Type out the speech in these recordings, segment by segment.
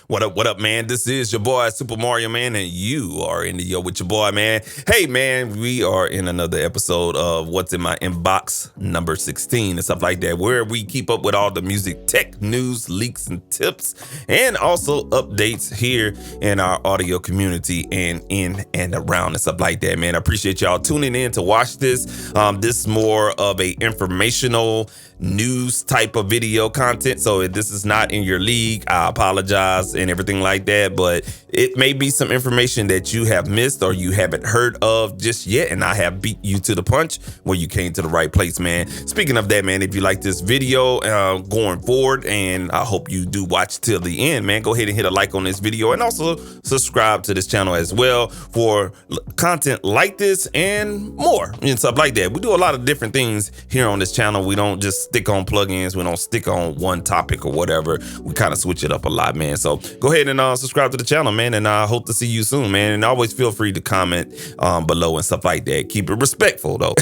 What up, man? This is your boy, Super Mario Man, and you are in the Yo with your boy, man. Hey, man, we are in another episode of What's in My Inbox, number 16, and stuff like that, where we keep up with all the music tech news, leaks, and tips, and also updates here in our audio community and in and around and stuff like that, man. I appreciate y'all tuning in to watch this. This is more of a informational news type of video content, so if this is not in your league, I apologize and everything like that, but it may be some information that you have missed or you haven't heard of just yet, and I have beat you to the punch where you came to the right place, man. Speaking of that, man, if you like this video going forward, and I hope you do watch till the end, man, go ahead and hit a like on this video and also subscribe to this channel as well for content like this and more and stuff like that. We do a lot of different things here on this channel. We don't just stick on plugins. We don't stick on one topic or whatever. We kind of switch it up a lot, man. So go ahead and subscribe to the channel, man, and I hope to see you soon, man. And always feel free to comment below and stuff like that. Keep it respectful, though.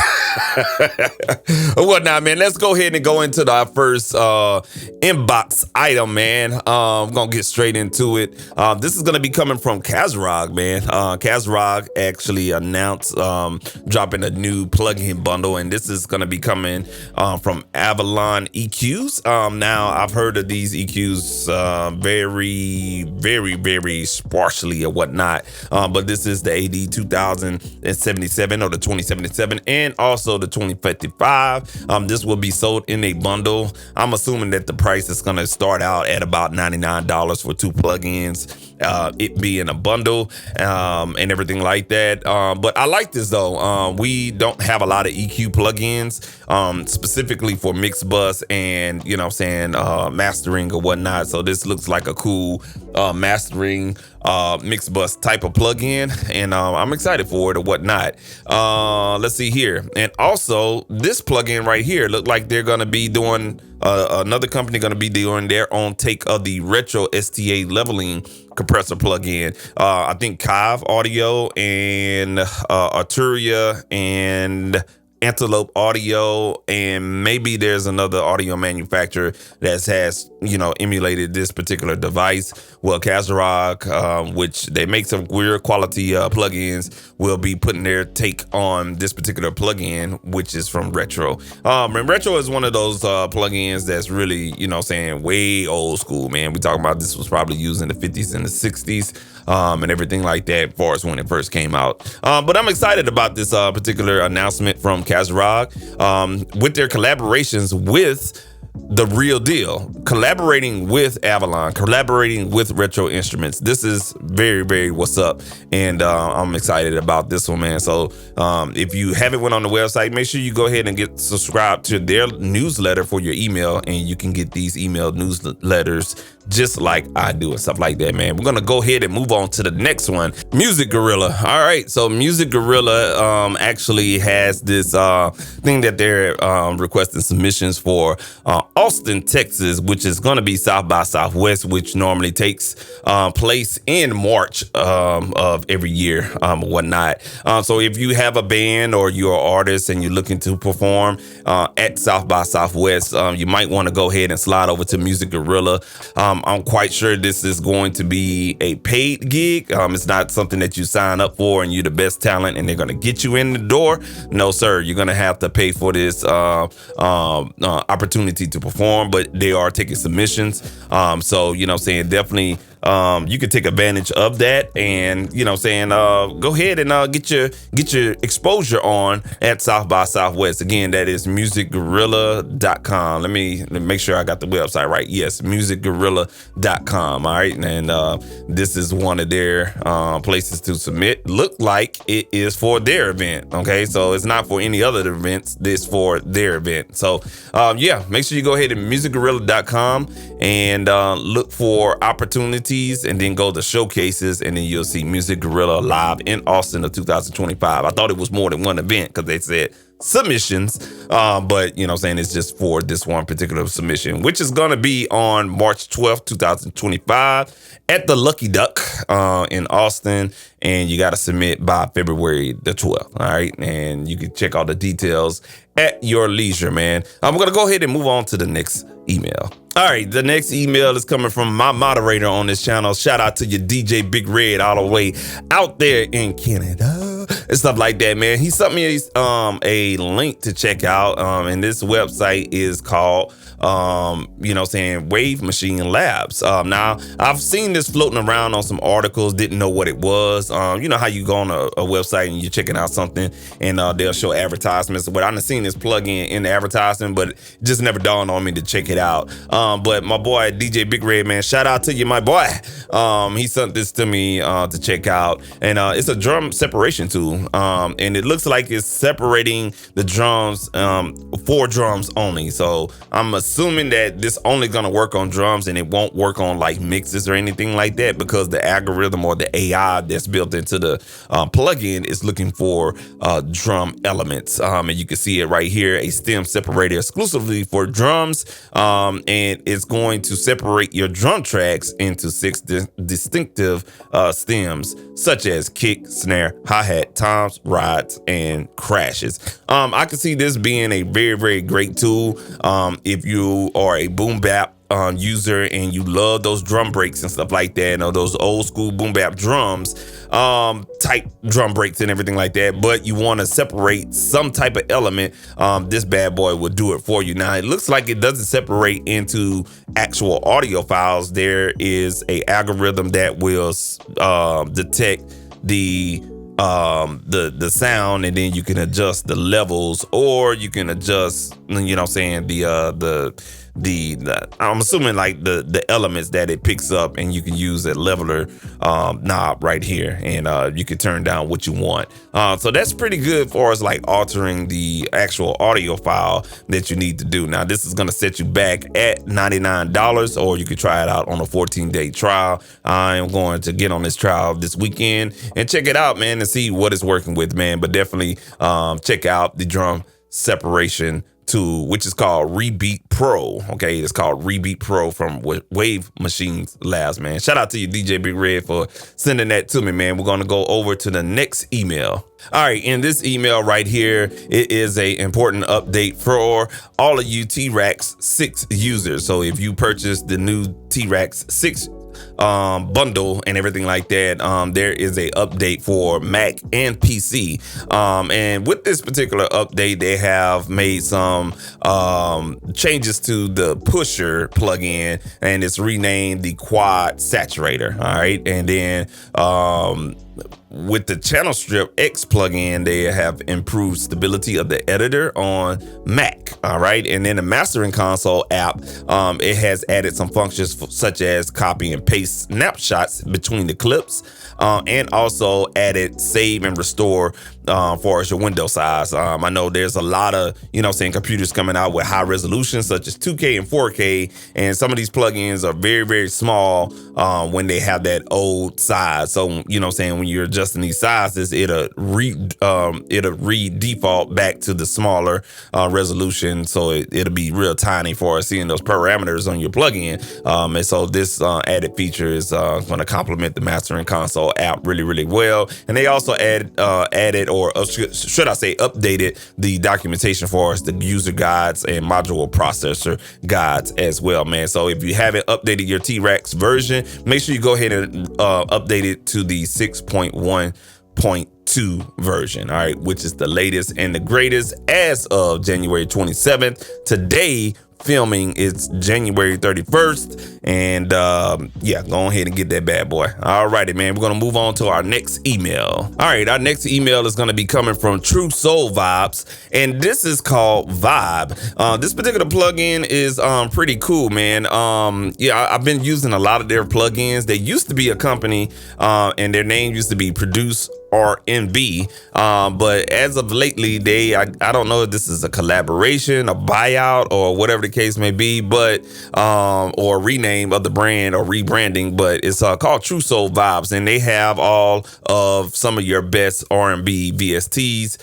Whatnot, man. Let's go ahead and go into our first inbox item, man. I'm gonna get straight into it. This is gonna be coming from Kazrog, man. Kazrog actually announced dropping a new plugin bundle, and this is gonna be coming from Avalon EQs. Now I've heard of these EQs very sparsely or whatnot, but this is the AD 2077 or the 2077 and also the 2055. This will be sold in a bundle. I'm assuming that the price is going to start out at about $99 for two plugins, it being a bundle and everything like that. But I like this though. We don't have a lot of EQ plugins specifically for mix bus and mastering or whatnot. So this looks like a cool mastering mix bus type of plugin, and I'm excited for it or whatnot. Let's see here. And also this plugin right here look like they're gonna be doing another company gonna be doing their own take of the retro STA leveling compressor plugin. I think Kive Audio and Arturia and Antelope Audio, and maybe there's another audio manufacturer that has emulated this particular device. Well, Kazrog, which they make some weird quality plugins, will be putting their take on this particular plugin, which is from Retro. And Retro is one of those plugins that's really way old school, man. We talking about this was probably used in the 50s and the 60s and everything like that, as far as when it first came out. But I'm excited about this particular announcement from Kazrog with their collaborations with The Real Deal, collaborating with Avalon, collaborating with Retro Instruments. This is very what's up, and I'm excited about this one, man. So if you haven't went on the website, make sure you go ahead and get subscribed to their newsletter for your email, and you can get these email newsletters just like I do and stuff like that, man. We're gonna go ahead and move on to the next one, Music Gorilla. All right, so Music Gorilla actually has this thing that they're requesting submissions for Austin, Texas, which is gonna be South by Southwest, which normally takes place in March of every year, whatnot. So if you have a band or you're an artist and you're looking to perform at South by Southwest, you might want to go ahead and slide over to Music Gorilla. I'm quite sure this is going to be a paid gig. It's not something that you sign up for and you're the best talent and they're going to get you in the door. No, sir. You're going to have to pay for this opportunity to perform, but they are taking submissions. So, definitely you can take advantage of that and, go ahead and get your exposure on at South by Southwest. Again, that is musicgorilla.com. Let me make sure I got the website right. Yes, musicgorilla.com. All right. And this is one of their places to submit. Look like it is for their event. Okay. So it's not for any other events. This for their event. So yeah, make sure you go ahead and musicgorilla.com and look for opportunities and then go to showcases, and then you'll see Music Gorilla live in Austin of 2025. I thought it was more than one event because they said submissions. But you know what I'm saying, it's just for this one particular submission, which is going to be on March 12th, 2025 at the Lucky Duck in Austin. And you got to submit by February the 12th. All right. And you can check all the details at your leisure, man. I'm going to go ahead and move on to the next email. All right, the next email is coming from my moderator on this channel. Shout out to your DJ Big Red all the way out there in Canada and stuff like that, man. He sent me a link to check out, and this website is called you know, saying Wave Machine Labs. Now I've seen this floating around on some articles, didn't know what it was. You know how you go on a website and you're checking out something and they'll show advertisements. But I've seen this plugin in the advertisement, but it just never dawned on me to check it out. But my boy DJ Big Red, man, shout out to you, my boy. He sent this to me to check out, and it's a drum separation tool, and it looks like it's separating the drums for drums only. So I'm assuming that this only gonna work on drums and it won't work on like mixes or anything like that, because the algorithm or the AI that's built into the plugin is looking for drum elements. And you can see it right here, a stem separator exclusively for drums, and it's going to separate your drum tracks into 6 distinctive stems, such as kick, snare, hi-hat, toms, rides, and crashes. I can see this being a very, very great tool if you are a boom bap user and you love those drum breaks and stuff like that, or those old school boom bap drums, type drum breaks and everything like that, but you want to separate some type of element. This bad boy will do it for you. Now it looks like it doesn't separate into actual audio files. There is a algorithm that will detect the sound, and then you can adjust the levels, or you can adjust, you know what I'm saying, the I'm assuming like the elements that it picks up, and you can use that leveler knob right here, and you can turn down what you want. So that's pretty good for us, like altering the actual audio file that you need to do. Now this is going to set you back at $99, or you can try it out on a 14-day trial. I am going to get on this trial this weekend and check it out, man, and see what it's working with, man. But definitely check out the drum separation tool, which is called Rebeat Pro. Okay, it's called Rebeat Pro from Wave Machines Labs, man. Shout out to you, DJ Big Red, for sending that to me, man. We're going to go over to the next email. All right, in this email right here, it is a important update for all of you T-Rax 6 users. So if you purchase the new T-Rax 6 bundle and everything like that, there is a update for Mac and PC, and with this particular update, they have made some changes to the pusher plugin, and it's renamed the Quad Saturator. All right, and then with the Channel Strip X plugin, they have improved stability of the editor on Mac. All right, and then the Mastering Console app, it has added some functions such as copy and paste snapshots between the clips, and also added save and restore for your window size. I know there's a lot of, you know, saying computers coming out with high resolution such as 2K and 4K, and some of these plugins are very, very small when they have that old size. So, you know, saying when you're adjusting these sizes, it'll re-default back to the smaller resolution, so it'll be real tiny for seeing those parameters on your plugin. And so this added feature is going to complement the Mastering Console app really, really well. And they also added, or should I say updated, the documentation for us, the user guides and module processor guides as well, man. So if you haven't updated your T-Rax version, make sure you go ahead and update it to the 6.1.2 version, all right, which is the latest and the greatest as of January 27th. Today, filming, it's January 31st, and yeah, go ahead and get that bad boy. All righty, man, we're gonna move on to our next email. All right, our next email is gonna be coming from True Soul Vibes, and this is called Vibe. This particular plugin is pretty cool, man. Yeah, I've been using a lot of their plugins. They used to be a company, and their name used to be Produce RNB, but as of lately, I don't know if this is a collaboration, a buyout, or whatever the case may be, but or rename of the brand or rebranding, but it's called True Soul Vibes, and they have all of some of your best R&B VSTs,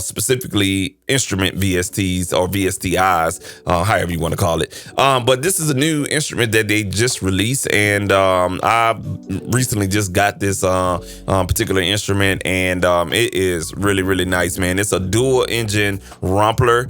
specifically instrument VSTs or VSTIs, however you want to call it. But this is a new instrument that they just released, and I recently just got this particular instrument, and it is really, really nice, man. It's a dual engine rumpler,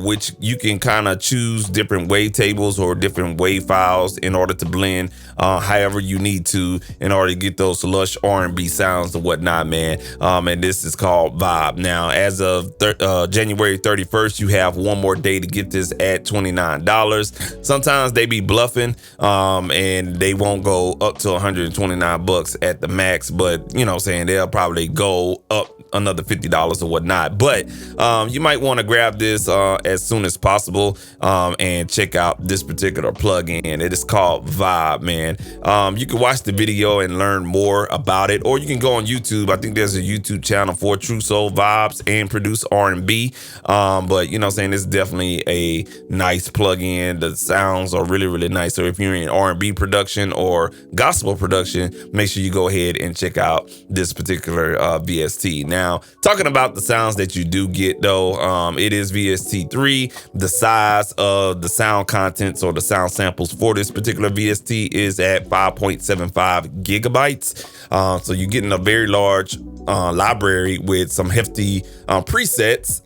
which you can kind of choose different wavetables or different wave files in order to blend however you need to in order to get those lush R&B sounds and whatnot, man. And this is called Vibe. Now, as of January 31st, you have one more day to get this at $29. Sometimes they be bluffing, and they won't go up to $129 at the max, but you know what I'm saying, they'll probably go up another $50 or whatnot. But you might want to grab this as soon as possible and check out this particular plugin. It is called Vibe, man. You can watch the video and learn more about it, or you can go on YouTube. I think there's a YouTube channel for True Soul Vibes and Produce R&B. But you know what I'm saying, it's definitely a nice plugin. The sounds are really, really nice. So if you're in R&B production or gospel production, make sure you go ahead and check out this particular VST. Now, talking about the sounds that you do get though, it is VST3. The size of the sound contents or the sound samples for this particular VST is at 5.75 gigabytes. So you're getting a very large library with some hefty presets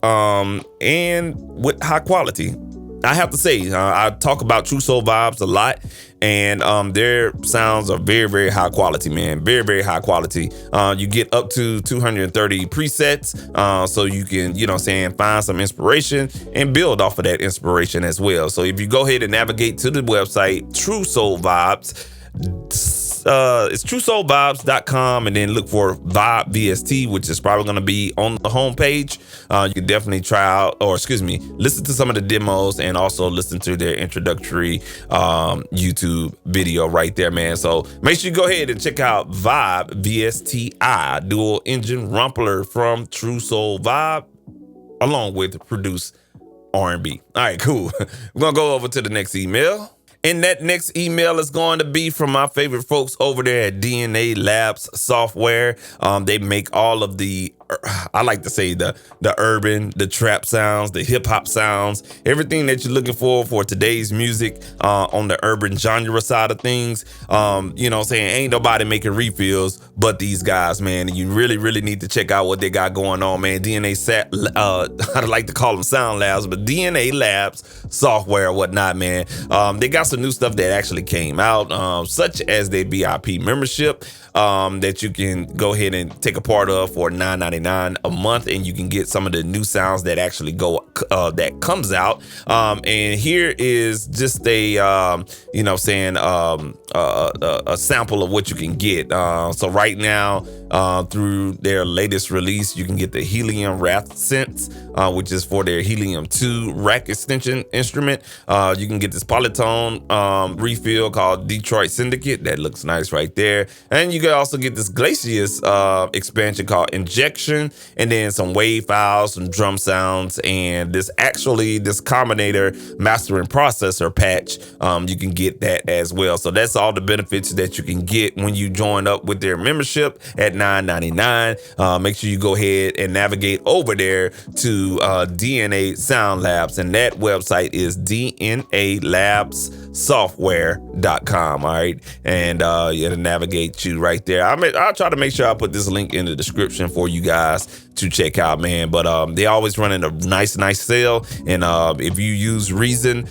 and with high quality. I have to say, I talk about True Soul Vibes a lot, and their sounds are very, very high quality, man. Very, very high quality. You get up to 230 presets, so you can, you know what I'm saying, find some inspiration and build off of that inspiration as well. So if you go ahead and navigate to the website, True Soul Vibes, it's truesoulvibes.com, and then look for Vibe VST, which is probably going to be on the homepage. You can definitely try out, or listen to some of the demos and also listen to their introductory YouTube video right there, man. So make sure you go ahead and check out Vibe VSTI, dual engine rumpler from True Soul Vibe, along with Produce R&B. All right, cool. We're going to go over to the next email. And that next email is going to be from my favorite folks over there at DNA Labs Software. They make all of the, I like to say the urban, the trap sounds, the hip hop sounds, everything that you're looking for today's music on the urban genre side of things. You know what I'm saying? Ain't nobody making refills but these guys, man. And you really, really need to check out what they got going on, man. I'd like to call them Sound Labs, but DNA Labs Software or whatnot, man. They got some new stuff that actually came out, such as their VIP membership that you can go ahead and take a part of for $9.99 a month, and you can get some of the new sounds that actually that comes out. And here is just a you know, saying a sample of what you can get. So right now, through their latest release, you can get the Helium Wrath Sense, which is for their Helium 2 rack extension instrument. You can get this Polytone refill called Detroit Syndicate. That looks nice right there. And you can also get this Glacius expansion called Injection, and then some wave files, some drum sounds, and this Combinator Master and Processor patch. You can get that as well. So that's all the benefits that you can get when you join up with their membership at $9.99. Make sure you go ahead and navigate over there to DNA Sound Labs, and that website is dnalabssoftware.com. All right, and it'll navigate you right there. I'll try to make sure I put this link in the description for you guys to check out, man. But they always running a nice sale, and if you use Reason,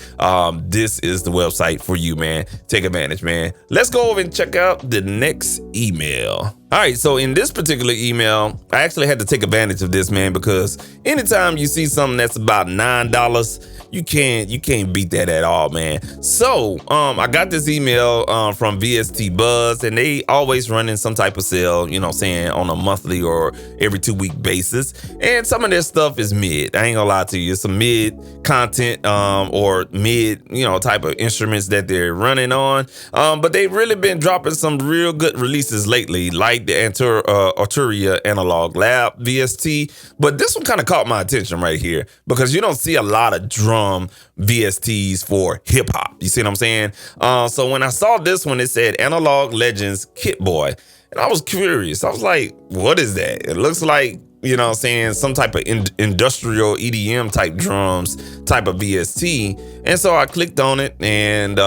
this is the website for you, man. Take advantage, man. Let's go over and check out the next email. All right, so in this particular email, I actually had to take advantage of this, man, because anytime you see something that's about $9, you can't beat that at all, man. So I got this email from VST Buzz, and they always running some type of sale, you know what I'm saying, on a monthly or every 2-week basis. And some of their stuff is mid. I ain't gonna lie to you. It's some mid content or mid, you know, type of instruments that they're running on. But they've really been dropping some real good releases lately, like the Arturia Analog Lab VST. But this one kind of caught my attention right here, because you don't see a lot of drum VSTs for hip hop. You see what I'm saying? So when I saw this one, it said Analog Legends Kit Boy, and I was curious. I was like, what is that? It looks like you know what I'm saying, some type of industrial EDM type drums type of VST. And so I clicked on it, and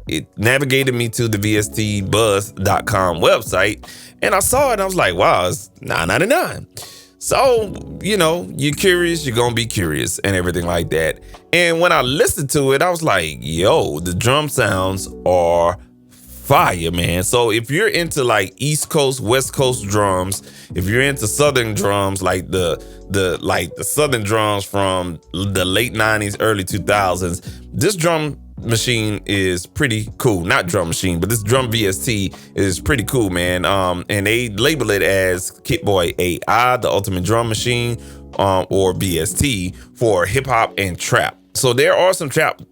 it navigated me to the VSTbuzz.com website, and I saw it and I was like, wow, it's $9.99. So, you know, you're curious, you're gonna be curious and everything like that. And when I listened to it, I was like, yo, the drum sounds are fire, man. So if you're into like East Coast, West Coast drums, if you're into Southern drums, like the Southern drums from the late 90s, early 2000s, this drum machine is pretty cool. Not drum machine, but this drum VST is pretty cool, man. And they label it as Kit Boy AI, the ultimate drum machine, or VST for hip hop and trap. So there are some trap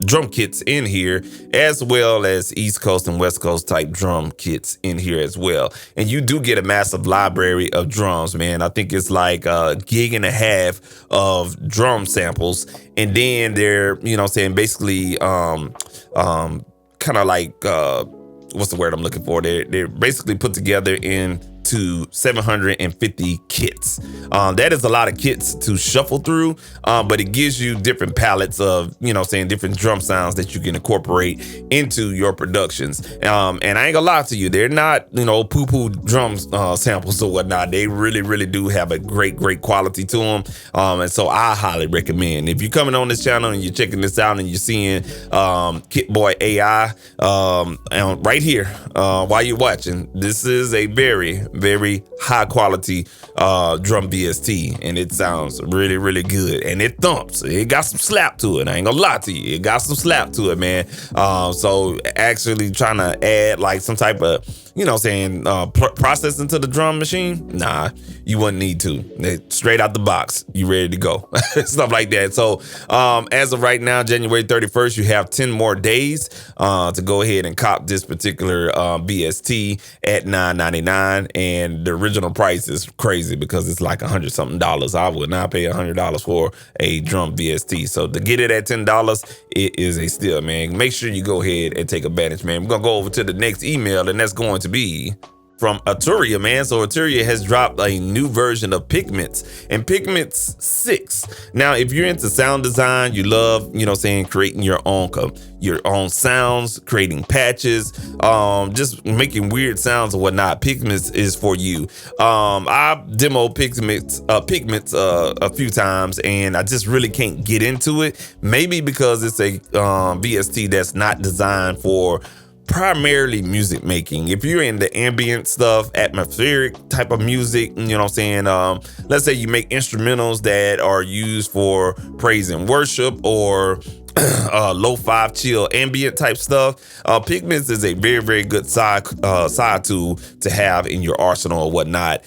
drum kits in here, as well as East Coast and West Coast type drum kits in here as well. And you do get a massive library of drums, man. I think it's like a gig and a half of drum samples. And then they're, you know what I'm saying, basically kind of like, what's the word I'm looking for? They're basically put together into 750 kits. That is a lot of kits to shuffle through, but it gives you different palettes of, you know, saying different drum sounds that you can incorporate into your productions. And I ain't gonna lie to you, they're not, you know, poo-poo drum samples or whatnot. They really do have a great quality to them. And so I highly recommend, if you're coming on this channel and you're checking this out and you're seeing Kit Boy AI right here while you're watching, this is a very high quality drum VST, and it sounds really good, and it thumps. It got some slap to it. I ain't gonna lie to you, it got some slap to it, man. So actually trying to add like some type of, you know, saying processing to the drum machine, nah, you wouldn't need to. Straight out the box, you ready to go. Stuff like that. So as of right now, January 31st, you have 10 more days to go ahead and cop this particular VST at $9.99, and the original price is crazy because it's like $100 something. I would not pay $100 for a drum VST. So to get it at $10, it is a steal, man. Make sure you go ahead and take advantage, man. We're gonna go over to the next email, and that's going to be from Arturia, man. So Arturia has dropped a new version of Pigments, and Pigments 6. Now, if you're into sound design, you love, you know, saying creating your own sounds, creating patches, just making weird sounds and whatnot, Pigments is for you. I demoed Pigments a few times, and I just really can't get into it. Maybe because it's a VST that's not designed for primarily music making. If you're into ambient stuff, atmospheric type of music, you know what I'm saying, let's say you make instrumentals that are used for praise and worship, or lo-fi chill ambient type stuff, Pigments is a very good side tool to have in your arsenal or whatnot.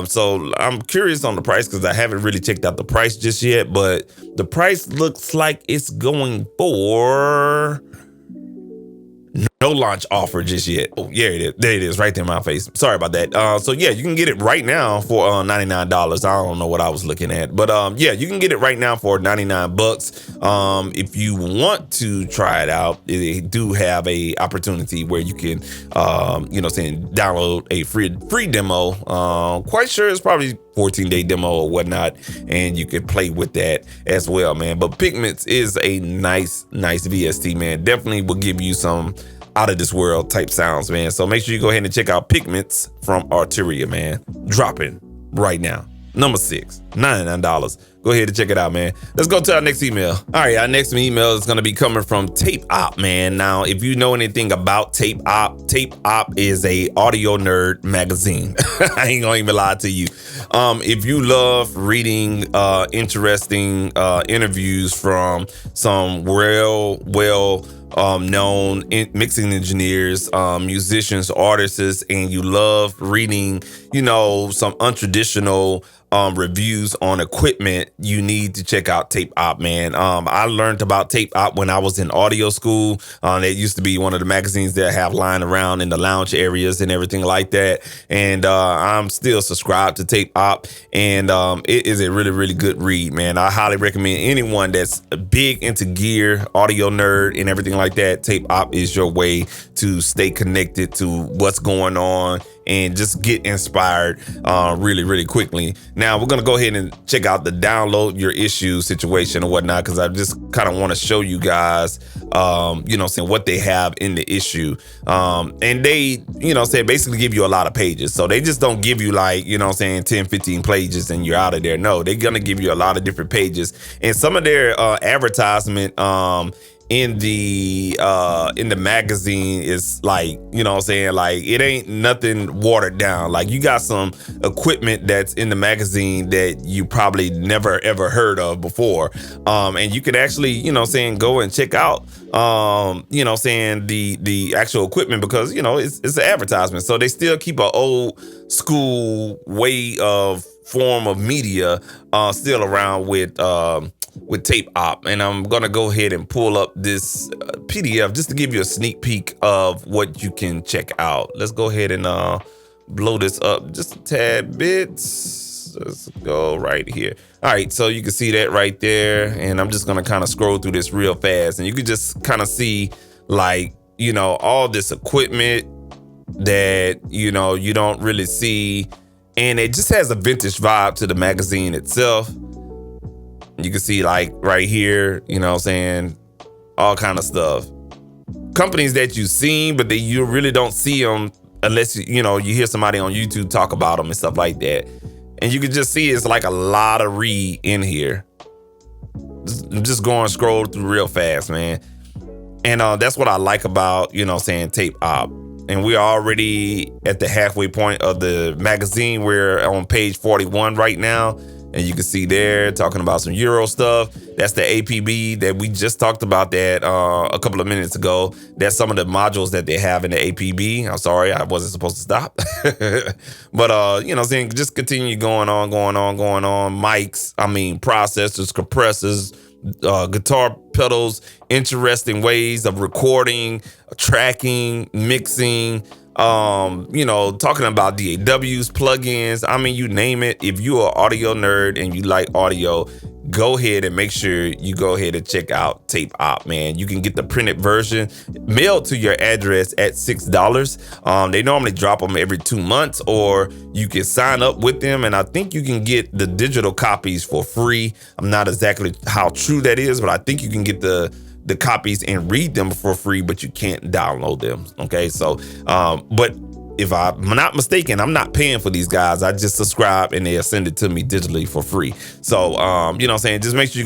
So I'm curious on the price because I haven't really checked out the price just yet, but the price looks like it's going for no launch offer just yet. Oh, yeah, it is. There it is, right there in my face. Sorry about that. So yeah, you can get it right now for $99. I don't know what I was looking at, but yeah, you can get it right now for $99. If you want to try it out, they do have a opportunity where you can, you know, saying download a free demo. Quite sure it's probably 14-day demo or whatnot, and you can play with that as well, man. But Pigments is a nice VST, man. Definitely will give you some out of this world type sounds, man. So make sure you go ahead and check out Pigments from Arturia, man. Dropping right now. Number 6, $99. Go ahead and check it out, man. Let's go to our next email. All right, our next email is going to be coming from Tape Op, man. Now, if you know anything about Tape Op is a audio nerd magazine. I ain't gonna even lie to you. If you love reading interesting interviews from some well known mixing engineers, musicians, artists, and you love reading, you know, some untraditional reviews on equipment, you need to check out Tape Op, man. I learned about Tape Op when I was in audio school. It used to be one of the magazines that I have lying around in the lounge areas and everything like that. And I'm still subscribed to Tape Op, and it is a really good read, man. I highly recommend anyone that's big into gear, audio nerd, and everything like that. Tape Op is your way to stay connected to what's going on and just get inspired really, really quickly. Now we're gonna go ahead and check out the download your issue situation or whatnot, because I just kind of want to show you guys what they have in the issue. And they, basically give you a lot of pages. So they just don't give you like, 10, 15 pages and you're out of there. No, they're gonna give you a lot of different pages. And some of their advertisement in the magazine is like, like it ain't nothing watered down. Like you got some equipment that's in the magazine that you probably never ever heard of before. And you could actually, go and check out the actual equipment, because it's an advertisement. So they still keep an old school way of form of media still around with tape op. And I'm gonna go ahead and pull up this PDF just to give you a sneak peek of what you can check out. Let's go ahead and blow this up just a tad bit. Let's go right here. All right, so you can see that right there, and I'm just gonna kind of scroll through this real fast, and you can just kind of see like all this equipment that you don't really see, and it just has a vintage vibe to the magazine itself. You can see like right here, all kind of stuff. Companies that you've seen, but you really don't see them unless you hear somebody on YouTube talk about them and stuff like that. And you can just see it's like a lot of read in here. Just going scroll through real fast, man. And that's what I like about tape op. And we're already at the halfway point of the magazine. We're on page 41 right now. And you can see there talking about some Euro stuff. That's the APB that we just talked about that a couple of minutes ago. That's some of the modules that they have in the APB. I'm sorry, I wasn't supposed to stop. But, just continue going on. Mics, processors, compressors, guitar pedals, interesting ways of recording, tracking, mixing, talking about DAWs, plugins, you name it. If you're an audio nerd and you like audio, go ahead and make sure you go ahead and check out Tape Op, man. You can get the printed version mailed to your address at $6. They normally drop them every 2 months, or you can sign up with them, and I think you can get the digital copies for free. I'm not exactly how true that is, but I think you can get the copies and read them for free, but you can't download them. Okay, so but if I'm not mistaken, I'm not paying for these guys. I just subscribe and they'll send it to me digitally for free. So just make sure you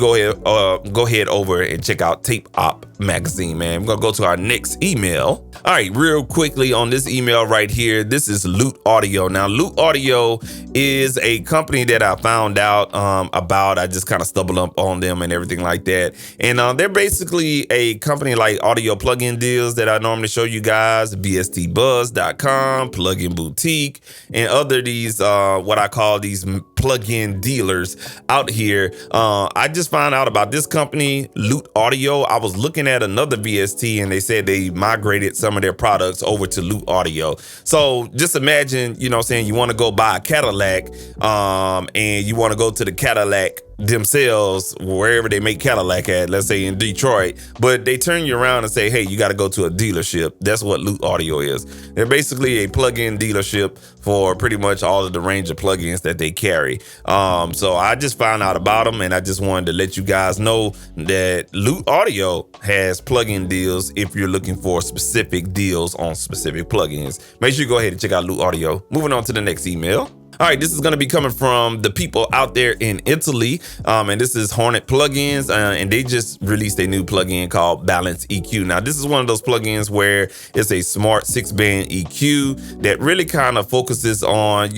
go ahead over and check out Tape Op magazine, man. We're gonna go to our next email. All right, real quickly on this email right here, this is Loot Audio. Now, Loot Audio is a company that I found out about. I just kind of stumbled up on them and everything like that. And they're basically a company like audio plugin deals that I normally show you guys, VSTBuzz.com, Plugin Boutique, and other these what I call these plugin dealers out here. I just found out about this company, Loot Audio. I was looking at another VST and they said they migrated some of their products over to Loot Audio. So just imagine, you want to go buy a Cadillac and you want to go to the Cadillac themselves, wherever they make Cadillac at, let's say in Detroit, but they turn you around and say, hey, you got to go to a dealership. That's what Loot Audio is. They're basically a plug-in dealership for pretty much all of the range of plugins that they carry. So I just found out about them, and I just wanted to let you guys know that Loot Audio has plugin deals if you're looking for specific deals on specific plugins. Make sure you go ahead and check out Loot Audio. Moving on to the next email. All right, this is going to be coming from the people out there in Italy, and this is Hornet Plugins, and they just released a new plugin called Balance EQ. Now, this is one of those plugins where it's a smart 6-band EQ that really kind of focuses on,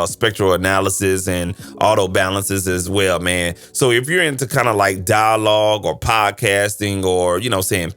spectral analysis and auto balances as well, man. So if you're into kind of like dialogue or podcasting or,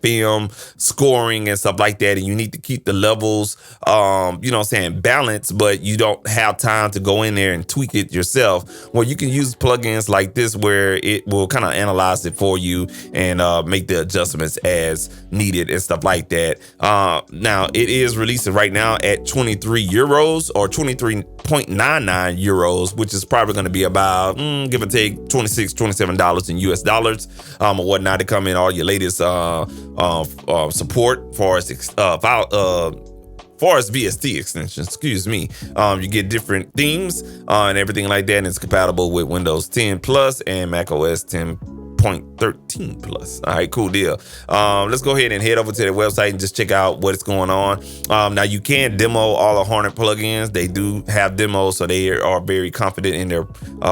film scoring and stuff like that, and you need to keep the levels, balanced, but you don't have time to go in there and tweak it yourself, well, you can use plugins like this where it will kind of analyze it for you and make the adjustments as needed and stuff like that. Now, it is releasing right now at €23 or 23.99 euros, which is probably going to be about, give or take, $26, $27 in US dollars or whatnot, to come in all your latest support for far as VST extensions, excuse me, you get different themes and everything like that, and it's compatible with Windows 10 Plus and Mac OS 10.13 Plus. All right, cool deal. Let's go ahead and head over to their website and just check out what's going on. Now you can demo all the Hornet plugins. They do have demos, so they are very confident in their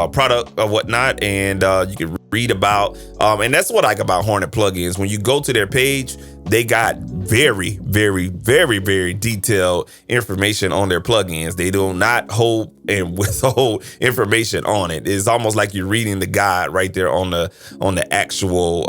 product or whatnot, and you can read about and that's what I like about Hornet plugins. When you go to their page, they got very, very, very, very detailed information on their plugins. They do not hold and withhold information on it. It's almost like you're reading the guide right there on the actual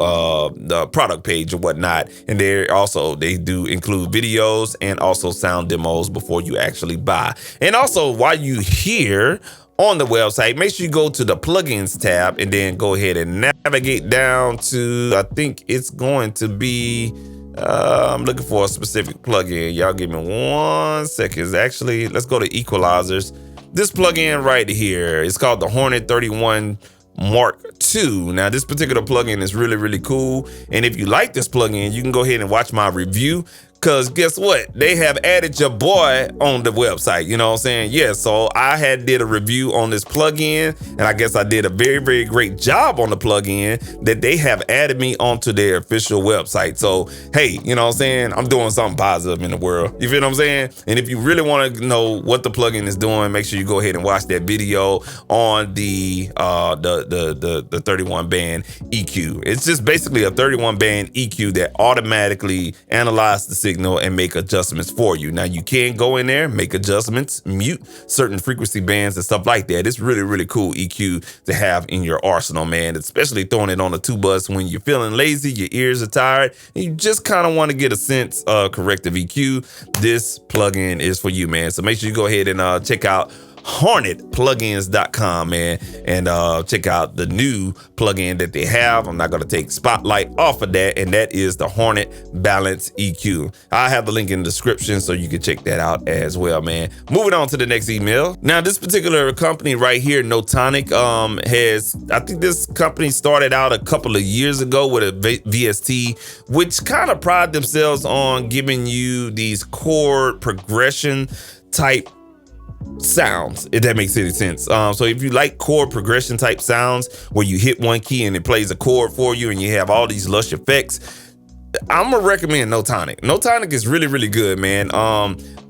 the product page or whatnot. And they do include videos and also sound demos before you actually buy. And also, while you here on the website, make sure you go to the plugins tab and then go ahead and navigate down to, I think it's going to be, I'm looking for a specific plugin. Y'all give me 1 second. Actually, let's go to equalizers. This plugin right here, it's called the Hornet 31 Mark II. Now, this particular plugin is really, really cool. And if you like this plugin, you can go ahead and watch my review. Because guess what? They have added your boy on the website. You know what I'm saying? Yeah, so I did a review on this plugin, and I guess I did a very, very great job on the plugin that they have added me onto their official website. So, hey, you know what I'm saying? I'm doing something positive in the world. You feel what I'm saying? And if you really want to know what the plugin is doing, make sure you go ahead and watch that video on the 31 band EQ. It's just basically a 31 band EQ that automatically analyzes the signal and make adjustments for you. Now you can go in there, make adjustments, mute certain frequency bands and stuff like that. It's really, really cool EQ to have in your arsenal, man, especially throwing it on the 2-bus when you're feeling lazy, your ears are tired, and you just kind of want to get a sense of corrective EQ. This plugin is for you, man. So make sure you go ahead and check out HornetPlugins.com, man, and check out the new plugin that they have. I'm not going to take spotlight off of that, and that is the Hornet Balance EQ. I have the link in the description so you can check that out as well, man. Moving on to the next email. Now, this particular company right here, Notonic, I think this company started out a couple of years ago with a VST, which kind of pride themselves on giving you these chord progression type sounds, if that makes any sense. So if you like chord progression type sounds where you hit one key and it plays a chord for you and you have all these lush effects, I'm gonna recommend Notonic. Notonic is really, really good, man.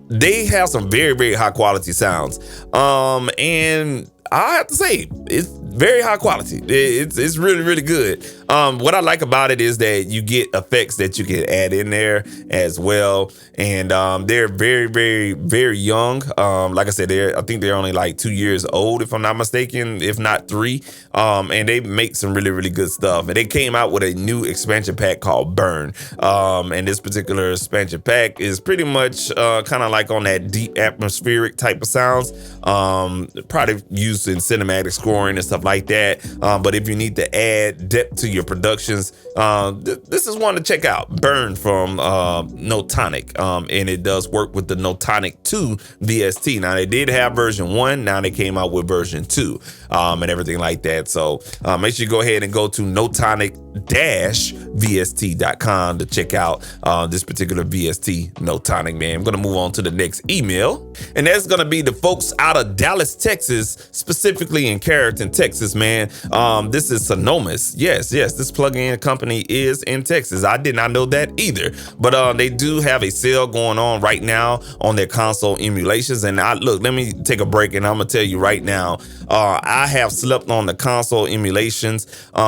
They have some very, very high quality sounds. And I have to say, it's very high quality. It's really, really good. What I like about it is that you get effects that you can add in there as well. And they're very, very, very young. Like I said, I think they're only like 2 years old, if I'm not mistaken, if not 3. And they make some really, really good stuff. And they came out with a new expansion pack called Burn. And this particular expansion pack is pretty much kind of like on that deep atmospheric type of sounds. Probably used in cinematic scoring and stuff like that. But if you need to add depth to your productions, this is one to check out. Burn from Notonic. And it does work with the Notonic 2 VST. Now, they did have version 1. Now they came out with version 2 and everything like that. So make sure you go ahead and go to Notonic-VST.com to check out this particular VST Notonic, man. I'm going to move on to the next email. And that's going to be the folks out of Dallas, Texas, specifically in Carrollton, Texas, man. This is Sonomus. Yes, this plugin company is in Texas. I did not know that either. But they do have a sale going on right now on their console emulations. And look, let me take a break and I'm going to tell you right now, I have slept on the console emulations,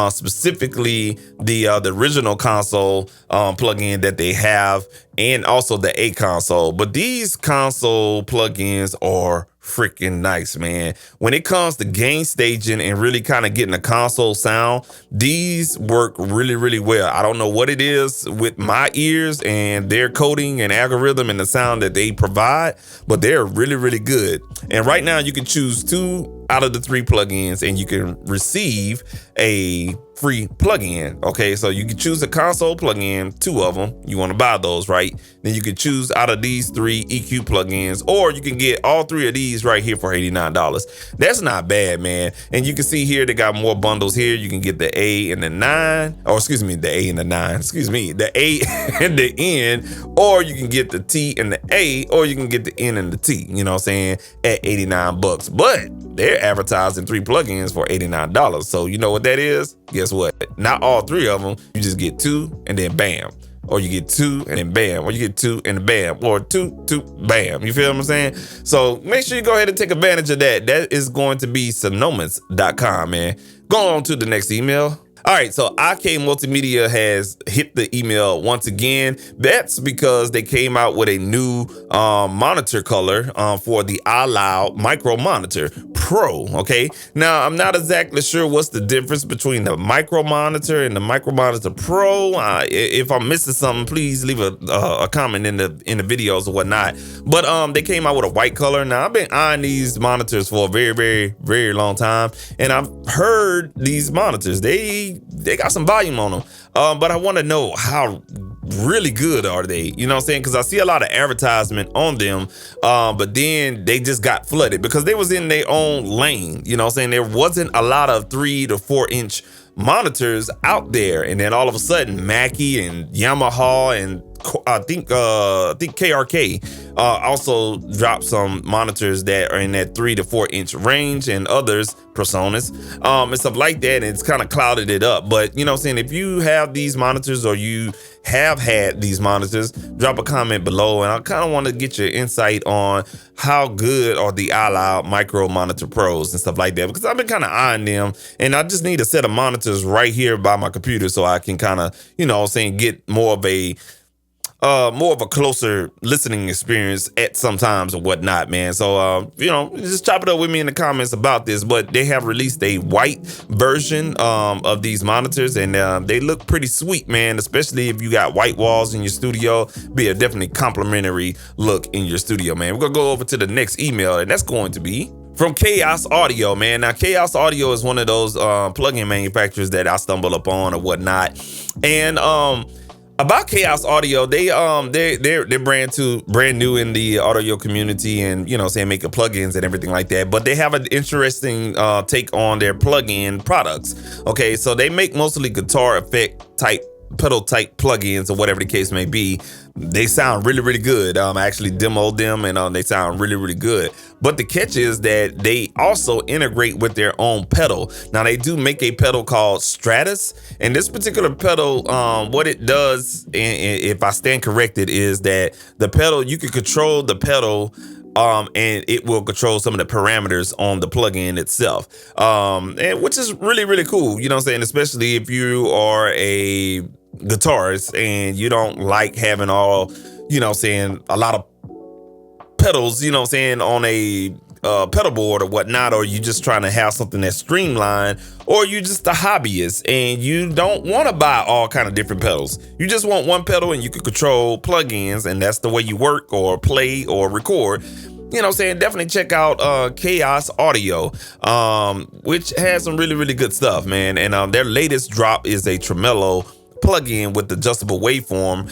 specifically the original console plugin that they have, and also the A console. But these console plugins are freaking nice, man. When it comes to gain staging and really kind of getting a console sound, these work really, really well. I don't know what it is with my ears and their coding and algorithm and the sound that they provide, but they're really, really good. And right now you can choose 2 out of the 3 plugins and you can receive a free plugin. Okay, so you can choose a console plugin, 2 of them. You want to buy those, right? Then you can choose out of these 3 EQ plugins, or you can get all 3 of these right here for $89. That's not bad, man. And you can see here they got more bundles here. You can get the A and the 9, or excuse me, the A and the 9, excuse me, the A and the N, or you can get the T and the A, or you can get the N and the T, you know what I'm saying, at $89. But they're advertising 3 plugins for $89. So you know what that is? Guess what? Not all 3 of them. You just get 2 and then bam. Or you get 2 and then bam. Or you get 2 and then bam. Or 2, bam. You feel what I'm saying? So make sure you go ahead and take advantage of that. That is going to be sonomas.com, man. Go on to the next email. All right, so IK Multimedia has hit the email once again. That's because they came out with a new monitor color for the iLoud Micro Monitor Pro. Okay, now I'm not exactly sure what's the difference between the Micro Monitor and the Micro Monitor Pro. If I'm missing something, please leave a comment in the videos or whatnot. But they came out with a white color. Now I've been eyeing these monitors for a very, very, very long time, and I've heard these monitors. They got some volume on them, but I want to know how really good are they, you know what I'm saying? Because I see a lot of advertisement on them, but then they just got flooded because they was in their own lane, you know what I'm saying? There wasn't a lot of 3 to 4 inch monitors out there, and then all of a sudden Mackie and Yamaha and I think KRK also dropped some monitors that are in that 3 to 4 inch range, and others, Personas, and stuff like that. And it's kind of clouded it up. But you know what I'm saying, if you have these monitors or you have had these monitors, drop a comment below, and I kind of want to get your insight on how good are the iLoud Micro Monitor Pros and stuff like that, because I've been kind of eyeing them, and I just need a set of monitors right here by my computer so I can kind of, you know what I'm saying, get more of a closer listening experience at sometimes or whatnot, man. So, you know, just chop it up with me in the comments about this. But they have released a white version of these monitors, and they look pretty sweet, man, especially if you got white walls in your studio. Be a definitely complimentary look in your studio, man. We're going to go over to the next email, and that's going to be from Chaos Audio, man. Now, Chaos Audio is one of those plug-in manufacturers that I stumble upon or whatnot. And about Chaos Audio, they're brand new in the audio community, and you know, saying making plugins and everything like that. But they have an interesting take on their plugin products. Okay, so they make mostly guitar effect type, pedal type plugins or whatever the case may be. They sound really, really good. I actually demoed them, and they sound really, really good. But the catch is that they also integrate with their own pedal. Now, they do make a pedal called Stratus, and this particular pedal, what it does, and if I stand corrected, is that the pedal, you can control the pedal, and it will control some of the parameters on the plugin itself, and which is really, really cool. You know what I'm saying? Especially if you are a guitarist and you don't like having all, you know what I'm saying, a lot of pedals, you know what I'm saying, on a pedal board or whatnot, or you just trying to have something that's streamlined, or you just a hobbyist and you don't want to buy all kind of different pedals. You just want one pedal and you can control plugins, and that's the way you work or play or record. You know what I'm saying? Definitely check out Chaos Audio, which has some really, really good stuff, man. And their latest drop is a tremolo plugin with adjustable waveform,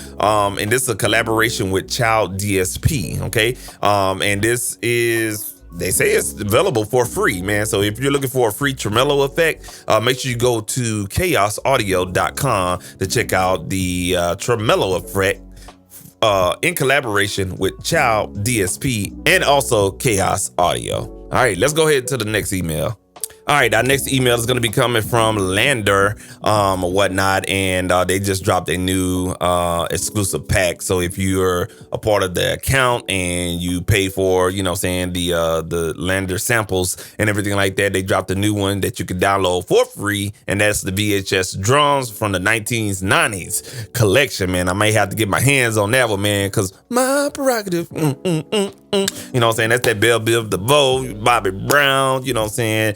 and this is a collaboration with Child DSP. Okay, and this is, they say it's available for free, man. So if you're looking for a free tremolo effect, make sure you go to chaosaudio.com to check out the tremolo effect in collaboration with Child DSP and also Chaos Audio. All right, let's go ahead to the next email. All right, our next email is going to be coming from Lander or whatnot, and they just dropped a new exclusive pack. So if you're a part of the account and you pay for, you know, saying the Lander samples and everything like that, they dropped a new one that you can download for free, and that's the VHS drums from the 1990s collection, man. I may have to get my hands on that one, man, because my prerogative. You know what I'm saying? That's that Belle Biv DeVoe, Bobby Brown, you know what I'm saying?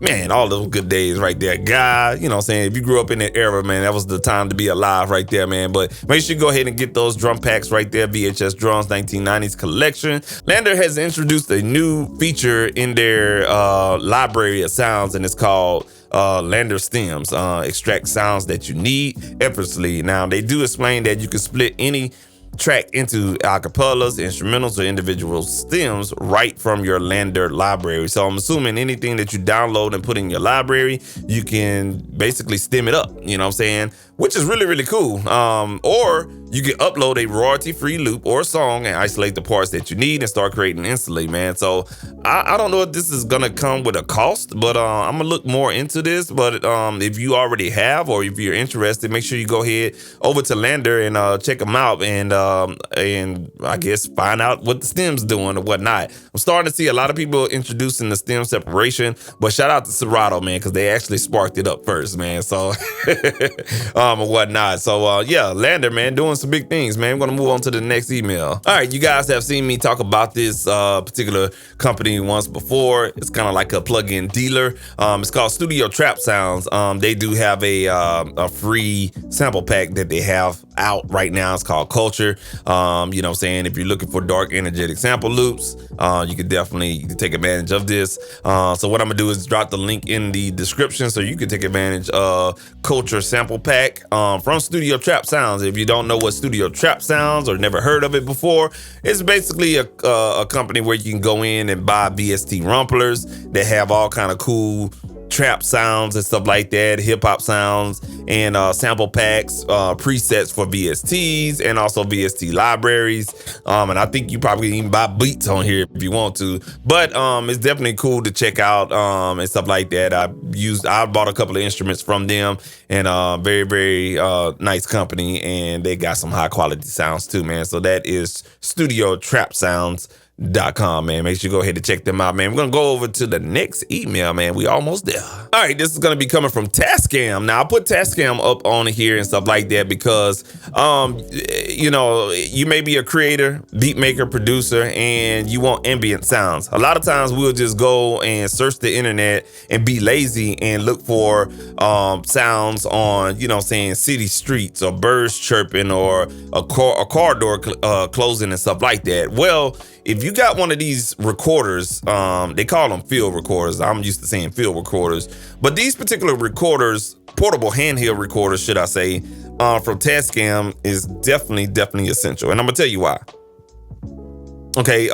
Man, all those good days right there. Guy, you know what I'm saying? If you grew up in that era, man, that was the time to be alive right there, man. But make sure you go ahead and get those drum packs right there, VHS Drums 1990s collection. Lander has introduced a new feature in their library of sounds, and it's called Lander Stems. Extract sounds that you need effortlessly. Now, they do explain that you can split any track into acapellas, instrumentals, or individual stems right from your Lander library. So I'm assuming anything that you download and put in your library, you can basically stem it up, you know what I'm saying? Which is really, really cool. Or you can upload a royalty-free loop or song and isolate the parts that you need and start creating instantly, man. So I don't know if this is gonna come with a cost, but I'm gonna look more into this. But if you already have, or if you're interested, make sure you go ahead over to Lander and check them out, and I guess find out what the stem's doing or whatnot. I'm starting to see a lot of people introducing the stem separation, but shout out to Serato, man, because they actually sparked it up first, man. So or whatnot. So yeah, Lander, man, doing some big things, man. I'm gonna move on to the next email. All right, you guys have seen me talk about this particular company once before. It's kind of like a plug-in dealer. It's called Studio Trap Sounds. They do have a free sample pack that they have out right now. It's called Culture. You know what I'm saying? If you're looking for dark, energetic sample loops, you can definitely take advantage of this. So what I'm gonna do is drop the link in the description so you can take advantage of Culture sample pack from Studio Trap Sounds. If you don't know what Studio Trap Sounds or never heard of it before, it's basically a company where you can go in and buy VST rumplers that have all kind of cool trap sounds and stuff like that, hip hop sounds, and sample packs, presets for VSTs, and also VST libraries. And I think you probably even buy beats on here if you want to. But it's definitely cool to check out and stuff like that. I bought a couple of instruments from them, and very, very nice company, and they got some high quality sounds too, man. So that is Studio Trap Sounds.com, man. Make sure you go ahead and check them out, man. We're gonna go over to the next email, man. We almost there. All right, this is gonna be coming from Tascam. Now I put Tascam up on here and stuff like that because you know, you may be a creator, beat maker, producer, and you want ambient sounds. A lot of times we'll just go and search the internet and be lazy and look for sounds on, you know, saying city streets or birds chirping or a car door closing and stuff like that. Well, if you got one of these recorders, they call them field recorders. I'm used to saying field recorders, but these particular recorders, portable handheld recorders, should I say, from Tascam is definitely essential. And I'm gonna tell you why. Okay,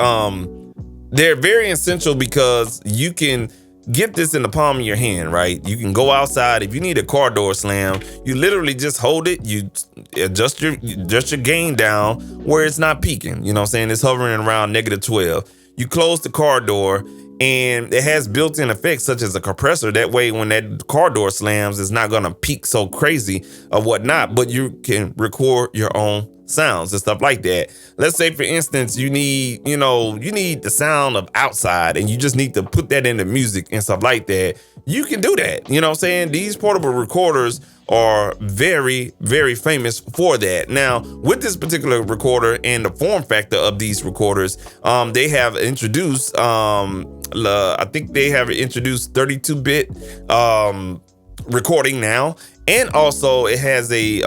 they're very essential because you can get this in the palm of your hand, right? You can go outside. If you need a car door slam, you literally just hold it. You adjust your gain down where it's not peaking. You know what I'm saying? It's hovering around -12. You close the car door, and it has built-in effects such as a compressor. That way, when that car door slams, it's not gonna peak so crazy or whatnot, but you can record your own sounds and stuff like that. Let's say, for instance, you need the sound of outside, and you just need to put that into music and stuff like that. You can do that. You know what I'm saying? These portable recorders are very, very famous for that. Now, with this particular recorder and the form factor of these recorders, they have introduced, I think they have introduced 32-bit recording now. And also it has a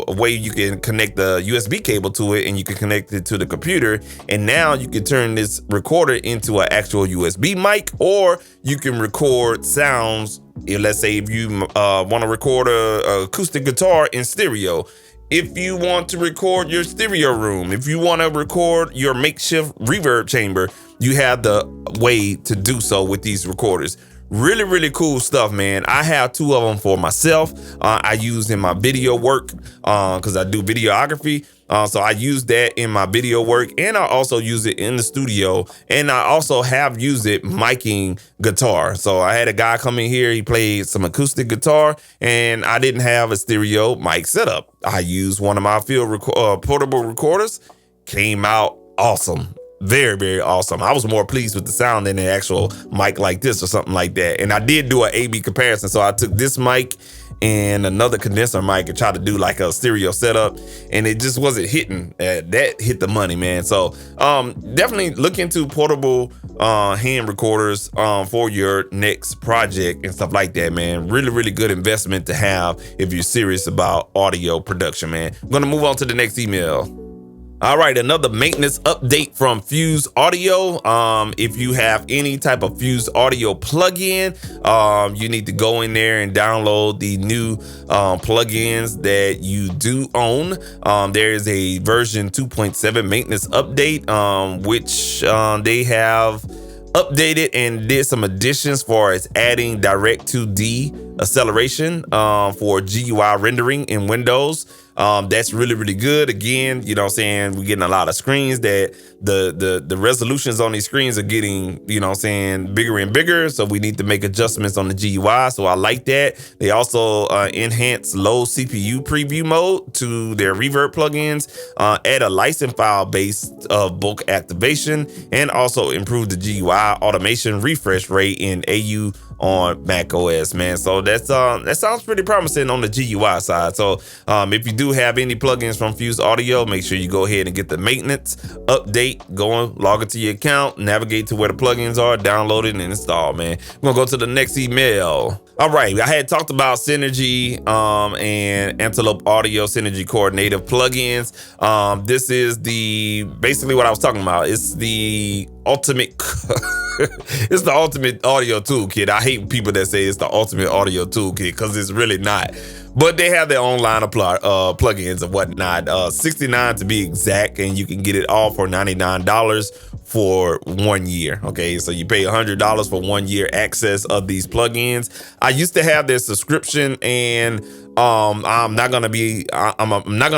way you can connect the USB cable to it, and you can connect it to the computer. And now you can turn this recorder into an actual USB mic, or you can record sounds. Let's say if you want to record a acoustic guitar in stereo. If you want to record your stereo room, if you want to record your makeshift reverb chamber, you have the way to do so with these recorders. Really, really cool stuff, man. I have 2 of them for myself. I use in my video work because I do videography. So I use that in my video work, and I also use it in the studio. And I also have used it miking guitar. So I had a guy come in here. He played some acoustic guitar, and I didn't have a stereo mic setup. I used one of my portable recorders. Came out awesome. Very, very awesome. I was more pleased with the sound than an actual mic like this or something like that. And I did do an A/B comparison. So I took this mic and another condenser mic and try to do like a stereo setup, and it just wasn't hitting. That hit the money, man. So definitely look into portable hand recorders for your next project and stuff like that, man. Really good investment to have if you're serious about audio production, man. I'm gonna move on to the next email. All right, another maintenance update from Fuse Audio. If you have any type of Fuse Audio plugin, you need to go in there and download the new plugins that you do own. There is a version 2.7 maintenance update, which they have updated and did some additions for as adding direct 2D acceleration for GUI rendering in Windows. That's really good. Again, you know what I'm saying, we're getting a lot of screens that the resolutions on these screens are getting, you know what I'm saying, bigger and bigger. So we need to make adjustments on the GUI. So I like that. They also enhance low CPU preview mode to their reverb plugins, add a license file based bulk activation, and also improve the GUI automation refresh rate in AU on Mac OS, man. So that sounds pretty promising on the GUI side. So if you do have any plugins from Fuse Audio, make sure you go ahead and get the maintenance update going, log into your account, navigate to where the plugins are, download it and install, man. We're gonna go to the next email. All right, I had talked about Synergy and Antelope Audio Synergy Core native plugins. This is basically what I was talking about. It's the ultimate it's the ultimate audio toolkit. I hate people that say it's the ultimate audio toolkit because it's really not. But they have their own line of plugins and whatnot. 69 to be exact, and you can get it all for $99 for 1 year. Okay, so you pay $100 for 1 year access of these plugins. I used to have their subscription, and I'm not gonna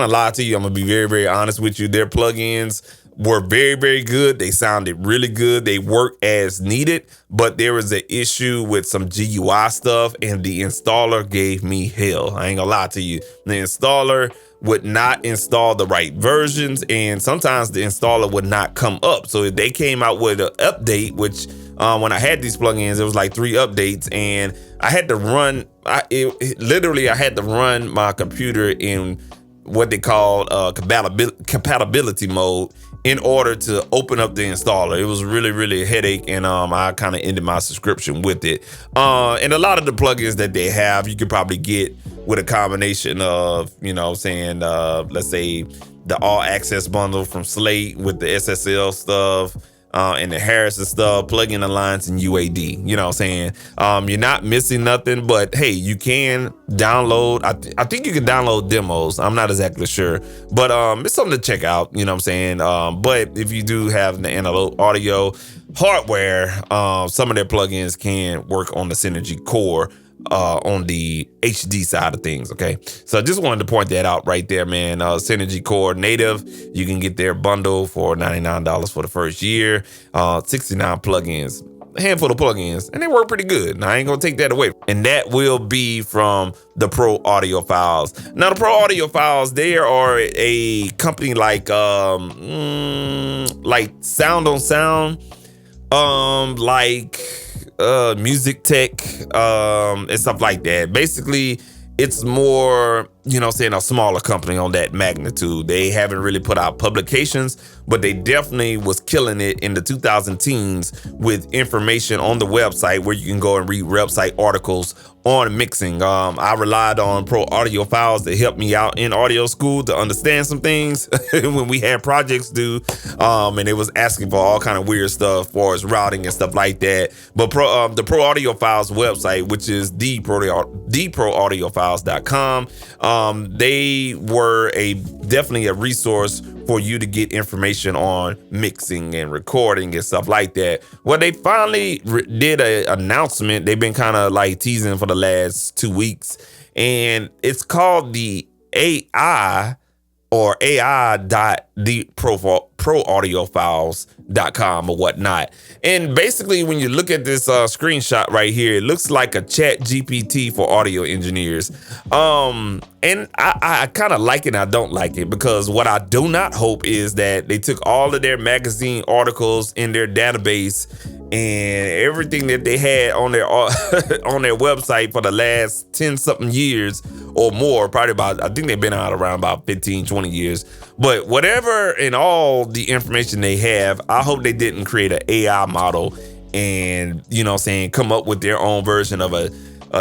lie to you. I'm gonna be very honest with you. Their plugins were very good. They sounded really good. They work as needed, but there was an issue with some GUI stuff, and the installer gave me hell. I ain't gonna lie to you. The installer would not install the right versions, and sometimes the installer would not come up. So if they came out with an update, which when I had these plugins, it was like 3 updates, and I had to run. I had to run my computer in what they call compatibility mode in order to open up the installer. It was really a headache, and I kind of ended my subscription with it. And a lot of the plugins that they have, you could probably get with a combination of, you know, saying let's say the all access bundle from Slate with the SSL stuff, and the Harrison stuff, plugin alliance and UAD. You know what I'm saying? You're not missing nothing, but hey, you can download. I think you can download demos. I'm not exactly sure, but it's something to check out. You know what I'm saying? But if you do have the analog audio hardware, some of their plugins can work on the Synergy Core on the HD side of things. Okay, so I just wanted to point that out right there, man. Synergy Core native, you can get their bundle for $99 for the first year. 69 plugins, a handful of plugins, and they work pretty good. Now I ain't gonna take that away, and that will be from the Pro Audio Files. Now the Pro Audio Files, they are a company like Sound on Sound, like Music Tech, and stuff like that. Basically, it's more, you know, saying a smaller company on that magnitude. They haven't really put out publications, but they definitely was killing it in the 2010s with information on the website where you can go and read website articles on mixing. I relied on Pro Audio Files to help me out in audio school to understand some things when we had projects due, and it was asking for all kind of weird stuff as far as routing and stuff like that. But the Pro Audio Files website, which is theproaudiofiles.com, they were definitely a resource for you to get information on mixing and recording and stuff like that. Well, they finally did an announcement. They've been kind of like teasing for the last 2 weeks, and it's called the AI or AI.theproaudiofiles.com or whatnot. And basically, when you look at this screenshot right here, it looks like a chat GPT for audio engineers. And I kind of like it and I don't like it, because what I do not hope is that they took all of their magazine articles in their database and everything that they had on their on their website for the last 10 something years or more, probably about, I think they've been out around about 15, 20 years. But whatever and all the information they have, I hope they didn't create an AI model and, you know what I'm saying, come up with their own version of a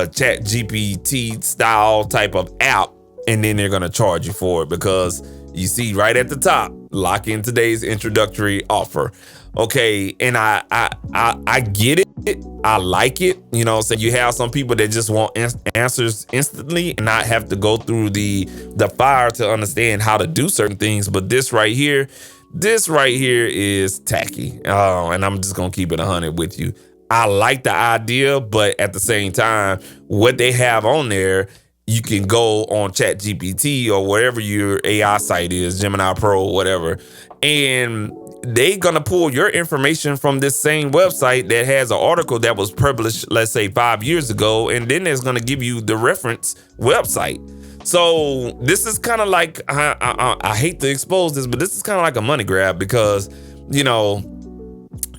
chat GPT style type of app, and then they're going to charge you for it, because you see right at the top, lock in today's introductory offer. Okay, and I get it. I like it. You know, so you have some people that just want answers instantly and not have to go through the fire to understand how to do certain things. But this right here is tacky. And I'm just gonna keep it 100 with you. I like the idea, but at the same time, what they have on there, you can go on ChatGPT or whatever your AI site is, Gemini Pro, whatever, and they gonna pull your information from this same website that has an article that was published, let's say 5 years ago, and then it's gonna give you the reference website. So this is kind of like, I hate to expose this, but this is kind of like a money grab, because, you know,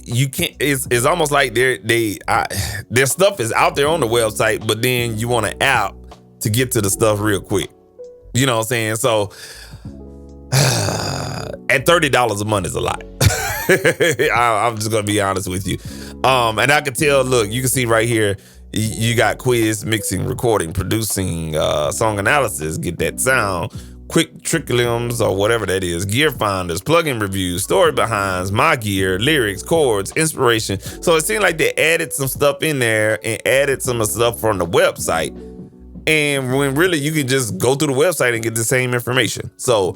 you can't, it's almost like their stuff is out there on the website, but then you want an app to get to the stuff real quick. You know what I'm saying? So at $30 a month is a lot. I'm just gonna be honest with you. And I can tell, look, you can see right here, you got quiz, mixing, recording, producing, song analysis, get that sound, quick trickliums or whatever that is, gear finders, plugin reviews, story behinds, my gear, lyrics, chords, inspiration. So it seemed like they added some stuff in there and added some stuff from the website. And when really you can just go through the website and get the same information. So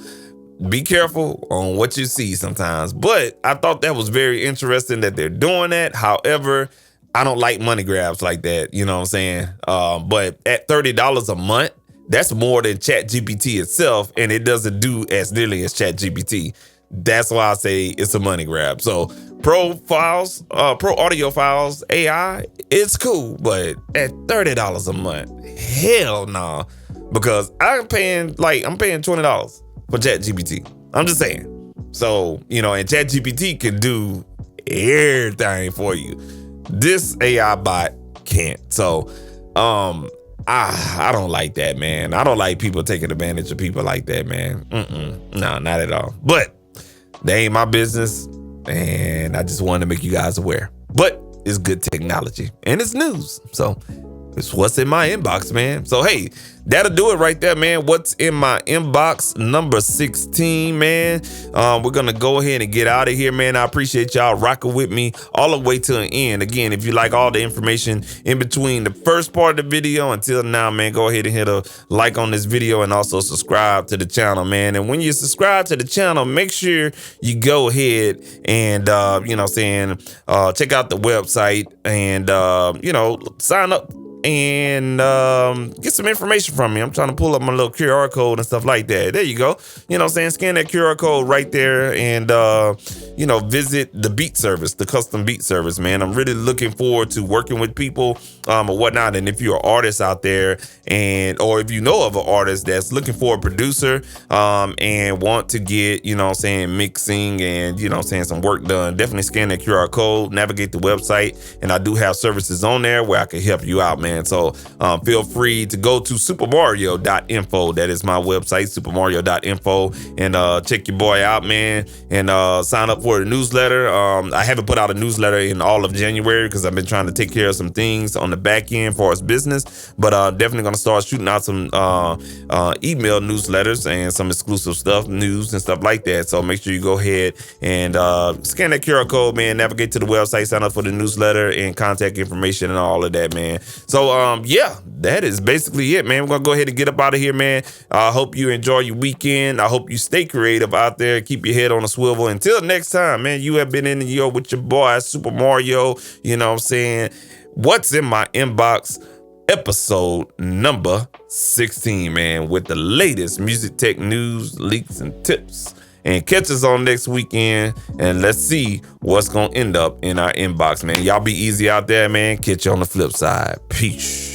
be careful on what you see sometimes. But I thought that was very interesting that they're doing that. However, I don't like money grabs like that. You know what I'm saying? But at $30 a month, that's more than ChatGPT itself. And it doesn't do as nearly as ChatGPT. That's why I say it's a money grab. So pro audio files, AI, it's cool. But at $30 a month, hell nah. Because I'm paying $20 for ChatGPT. I'm just saying. So, you know, and ChatGPT can do everything for you. This AI bot can't. So, I don't like that, man. I don't like people taking advantage of people like that, man. No, not at all. But they ain't my business, and I just wanted to make you guys aware. But it's good technology, and it's news. So it's what's in my inbox, man. So, hey, that'll do it right there, man. What's in my inbox, number 16, man. We're going to go ahead and get out of here, man. I appreciate y'all rocking with me all the way to the end. Again, if you like all the information in between the first part of the video until now, man, go ahead and hit a like on this video and also subscribe to the channel, man. And when you subscribe to the channel, make sure you go ahead and, you know what I'm saying, check out the website and, you know, sign up and get some information from me. I'm trying to pull up my little QR code and stuff like that. There you go. You know what I'm saying? Scan that QR code right there and, you know, visit the beat service, the custom beat service, man. I'm really looking forward to working with people or whatnot. And if you're an artist out there or if you know of an artist that's looking for a producer and want to get, you know what I'm saying, mixing and, you know what I'm saying, some work done, definitely scan that QR code, navigate the website. And I do have services on there where I can help you out, man. So feel free to go to supermario.info. That is my website, supermario.info, and check your boy out, man, and sign up for the newsletter. I haven't put out a newsletter in all of January because I've been trying to take care of some things on the back end for us business, but definitely going to start shooting out some email newsletters and some exclusive stuff, news and stuff like that. So make sure you go ahead and scan that QR code, man, navigate to the website, sign up for the newsletter and contact information and all of that, man. So yeah, that is basically it, man. We're gonna go ahead and get up out of here, man. I hope you enjoy your weekend. I hope you stay creative out there. Keep your head on a swivel. Until next time, man, you have been in the yo with your boy Super Mario. You know what I'm saying? What's in my inbox? Episode number 16, man, with the latest music tech news, leaks, and tips. And catch us on next weekend, and let's see what's gonna end up in our inbox, man. Y'all be easy out there, man. Catch you on the flip side. Peace.